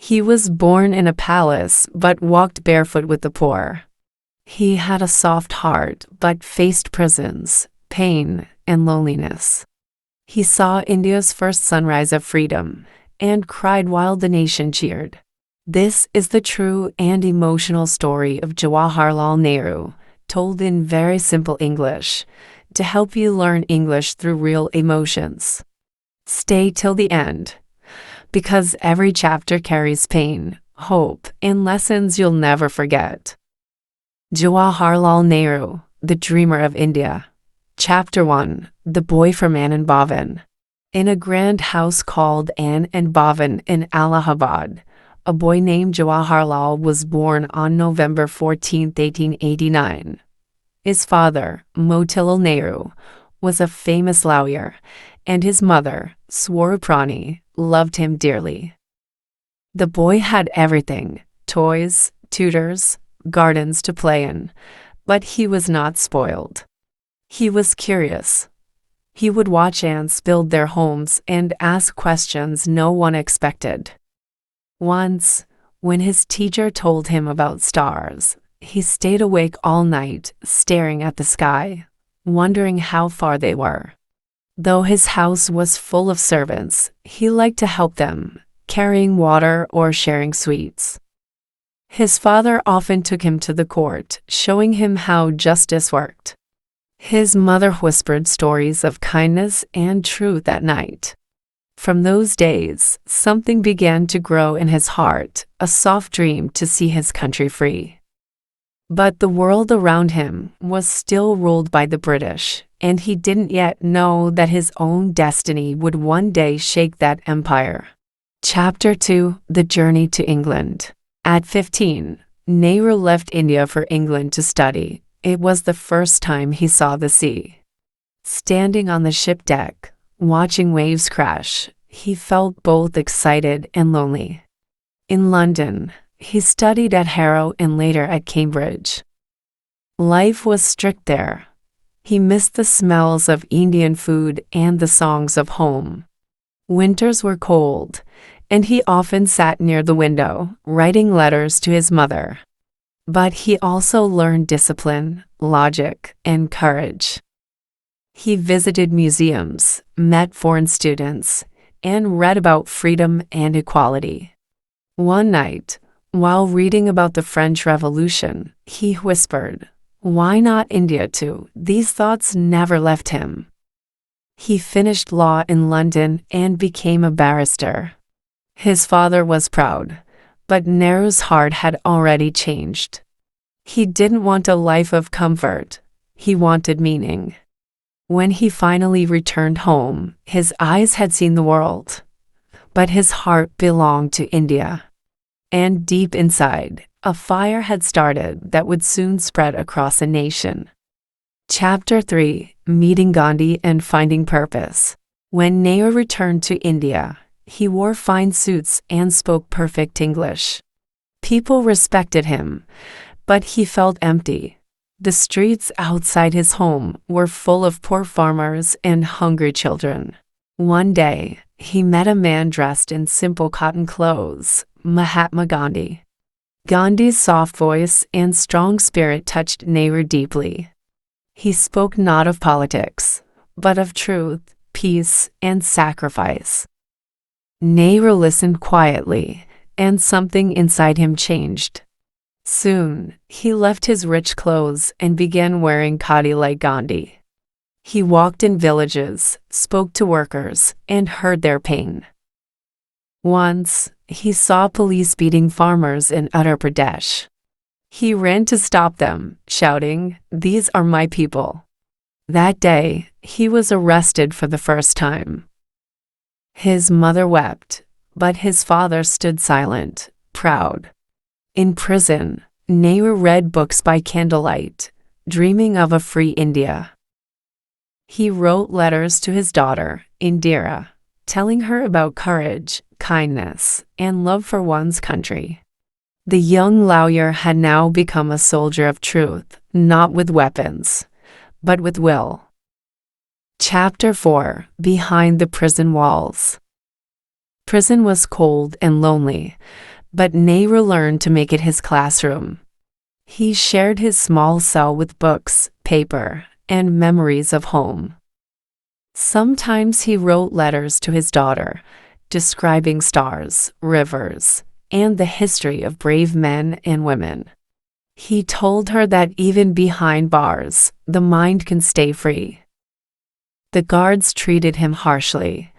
He was born in a palace but walked barefoot with the poor. He had a soft heart but faced prisons, pain, and loneliness. He saw India's first sunrise of freedom and cried while the nation cheered. This is the true and emotional story of Jawaharlal Nehru, told in very simple English, to help you learn English through real emotions. Stay till the end, because every chapter carries pain, hope, and lessons you'll never forget. Jawaharlal Nehru, the Dreamer of India. Chapter 1, The Boy from Anand Bhavan. In a grand house called Anand Bhavan in Allahabad, a boy named Jawaharlal was born on November 14, 1889. His father, Motilal Nehru, was a famous lawyer, and his mother, Swaruprani, loved him dearly. The boy had everything: toys, tutors, gardens to play in, but he was not spoiled. He was curious. He would watch ants build their homes and ask questions no one expected. Once, when his teacher told him about stars, he stayed awake all night, staring at the sky, wondering how far they were. Though his house was full of servants, he liked to help them, carrying water or sharing sweets. His father often took him to the court, showing him how justice worked. His mother whispered stories of kindness and truth at night. From those days, something began to grow in his heart, a soft dream to see his country free. But the world around him was still ruled by the British, and he didn't yet know that his own destiny would one day shake that empire. Chapter 2, The Journey to England. At 15, Nehru left India for England to study. It was the first time he saw the sea. Standing on the ship deck, watching waves crash, he felt both excited and lonely. In London, he studied at Harrow and later at Cambridge. Life was strict there. He missed the smells of Indian food and the songs of home. Winters were cold, and he often sat near the window, writing letters to his mother. But he also learned discipline, logic, and courage. He visited museums, met foreign students, and read about freedom and equality. One night, while reading about the French Revolution, he whispered, "Why not India too?" These thoughts never left him. He finished law in London and became a barrister. His father was proud, but Nehru's heart had already changed. He didn't want a life of comfort. He wanted meaning. When he finally returned home, his eyes had seen the world, but his heart belonged to India. And deep inside, a fire had started that would soon spread across a nation. Chapter 3, Meeting Gandhi and Finding Purpose. When Nehru returned to India, he wore fine suits and spoke perfect English. People respected him, but he felt empty. The streets outside his home were full of poor farmers and hungry children. One day, he met a man dressed in simple cotton clothes, Mahatma Gandhi. Gandhi's soft voice and strong spirit touched Nehru deeply. He spoke not of politics, but of truth, peace, and sacrifice. Nehru listened quietly, and something inside him changed. Soon, he left his rich clothes and began wearing khadi like Gandhi. He walked in villages, spoke to workers, and heard their pain. Once, he saw police beating farmers in Uttar Pradesh. He ran to stop them, shouting, "These are my people." That day, he was arrested for the first time. His mother wept, but his father stood silent, proud. In prison, Nehru read books by candlelight, dreaming of a free India. He wrote letters to his daughter, Indira, telling her about courage, kindness, and love for one's country. The young lawyer had now become a soldier of truth, not with weapons, but with will. Chapter 4, Behind the Prison Walls. Prison was cold and lonely, But Nehru learned to make it his classroom. He shared his small cell with books, paper, and memories of home. Sometimes he wrote letters to his daughter, describing stars, rivers, and the history of brave men and women. He told her that even behind bars, the mind can stay free. The guards treated him harshly,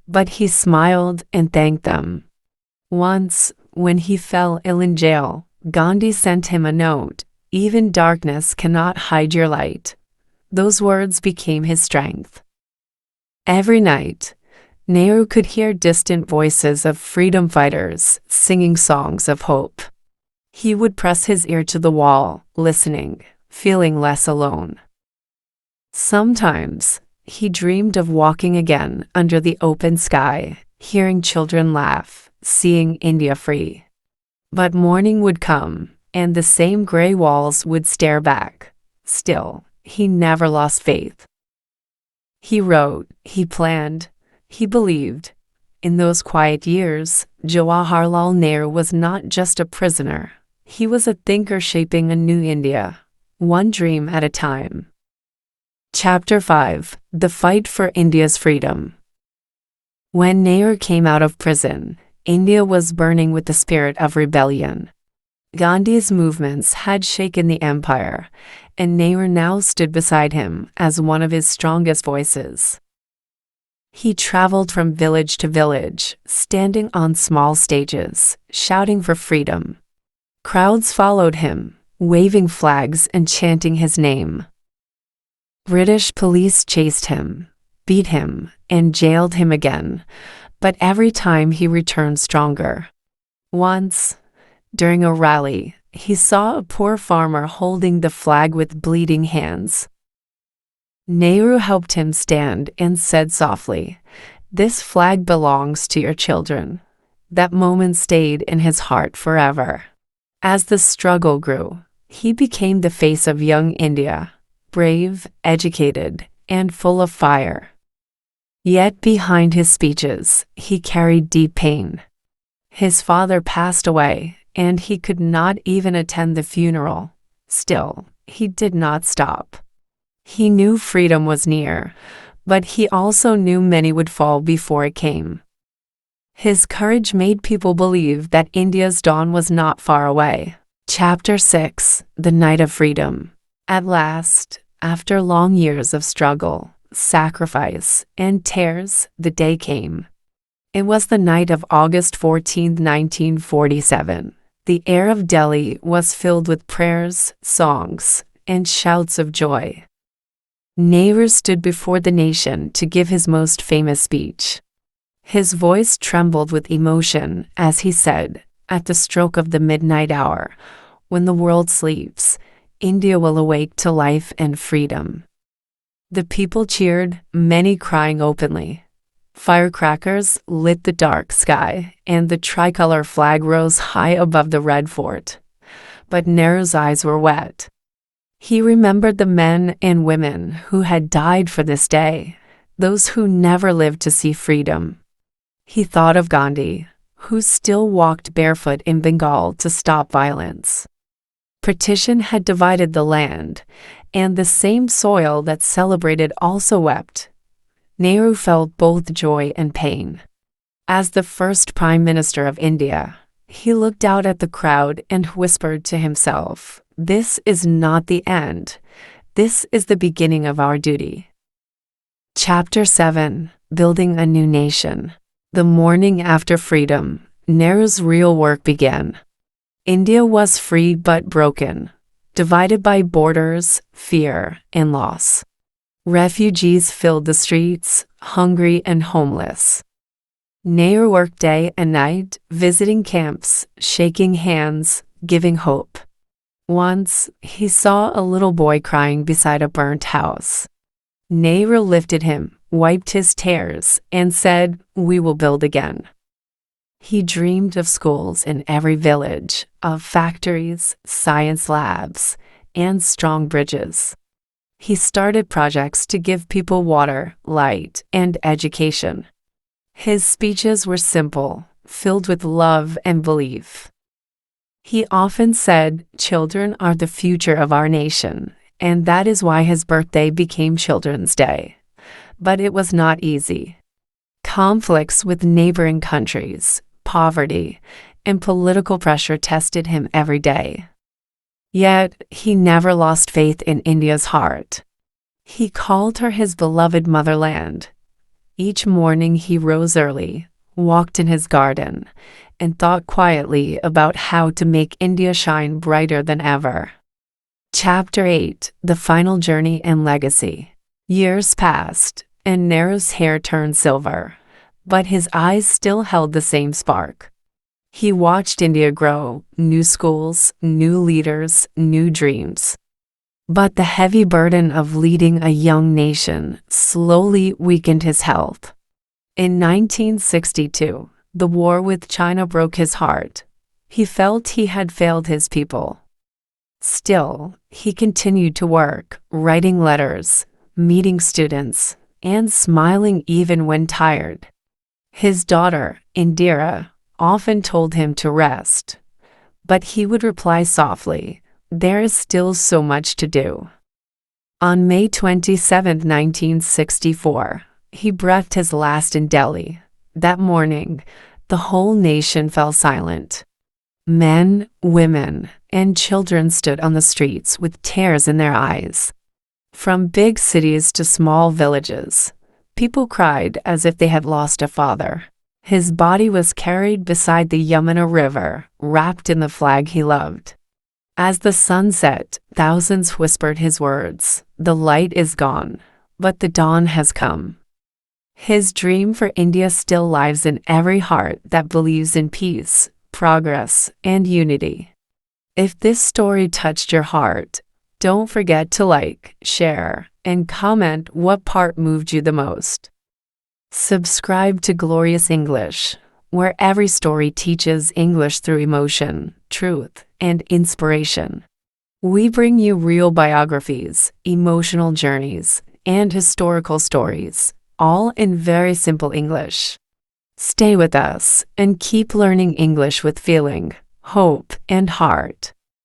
but he smiled and thanked them. Once, when he fell ill in jail, Gandhi sent him a note, "Even darkness cannot hide your light." Those words became his strength. Every night, Nehru could hear distant voices of freedom fighters singing songs of hope. He would press his ear to the wall, listening, feeling less alone. Sometimes, he dreamed of walking again under the open sky, hearing children laugh, seeing India free. But morning would come, and the same gray walls would stare back. Still, he never lost faith. He wrote, he planned, he believed. In those quiet years, Jawaharlal Nehru was not just a prisoner. He was a thinker shaping a new India, one dream at a time. Chapter 5: The Fight for India's Freedom. When Nehru came out of prison, India was burning with the spirit of rebellion. Gandhi's movements had shaken the empire, and Nehru now stood beside him as one of his strongest voices. He traveled from village to village, standing on small stages, shouting for freedom. Crowds followed him, waving flags and chanting his name. British police chased him, beat him, and jailed him again, but every time he returned stronger. Once, during a rally, he saw a poor farmer holding the flag with bleeding hands. Nehru helped him stand and said softly, "This flag belongs to your children." That moment stayed in his heart forever. As the struggle grew, he became the face of young India, brave, educated, and full of fire. Yet behind his speeches, he carried deep pain. His father passed away, and he could not even attend the funeral. Still, he did not stop. He knew freedom was near, but he also knew many would fall before it came. His courage made people believe that India's dawn was not far away. Chapter 6: The Night of Freedom. At last, after long years of struggle, sacrifice, and tears, the day came. It was the night of August 14, 1947. The air of Delhi was filled with prayers, songs, and shouts of joy. Nehru stood before the nation to give his most famous speech. His voice trembled with emotion as he said, "At the stroke of the midnight hour, when the world sleeps, India will awake to life and freedom." The people cheered, many crying openly. Firecrackers lit the dark sky, and the tricolor flag rose high above the Red Fort. But Nehru's eyes were wet. He remembered the men and women who had died for this day, those who never lived to see freedom. He thought of Gandhi, who still walked barefoot in Bengal to stop violence. Partition had divided the land, and the same soil that celebrated also wept. Nehru felt both joy and pain. As the first Prime Minister of India, he looked out at the crowd and whispered to himself, "This is not the end. This is the beginning of our duty." Chapter 7: Building a New Nation. The morning after freedom, Nehru's real work began. India was free but broken, divided by borders, fear, and loss. Refugees filled the streets, hungry and homeless. Nehru worked day and night, visiting camps, shaking hands, giving hope. Once, he saw a little boy crying beside a burnt house. Nehru lifted him, wiped his tears, and said, "We will build again." He dreamed of schools in every village, of factories, science labs, and strong bridges. He started projects to give people water, light, and education. His speeches were simple, filled with love and belief. He often said, "Children are the future of our nation," and that is why his birthday became Children's Day. But it was not easy. Conflicts with neighboring countries, poverty, and political pressure tested him every day. Yet, he never lost faith in India's heart. He called her his beloved motherland. Each morning he rose early, walked in his garden, and thought quietly about how to make India shine brighter than ever. Chapter 8: The Final Journey and Legacy. Years passed, and Nehru's hair turned silver, but his eyes still held the same spark. He watched India grow, new schools, new leaders, new dreams. But the heavy burden of leading a young nation slowly weakened his health. In 1962, the war with China broke his heart. He felt he had failed his people. Still, he continued to work, writing letters, meeting students, and smiling even when tired. His daughter, Indira, often told him to rest, but he would reply softly, "There is still so much to do." On May 27, 1964, he breathed his last in Delhi. That morning, the whole nation fell silent. Men, women, and children stood on the streets with tears in their eyes. From big cities to small villages, people cried as if they had lost a father. His body was carried beside the Yamuna River, wrapped in the flag he loved. As the sun set, thousands whispered his words, "The light is gone, but the dawn has come." His dream for India still lives in every heart that believes in peace, progress, and unity. If this story touched your heart, don't forget to like, share, and comment what part moved you the most. Subscribe to Glorious English, where every story teaches English through emotion, truth, and inspiration. We bring you real biographies, emotional journeys, and historical stories, all in very simple English. Stay with us and keep learning English with feeling, hope, and heart.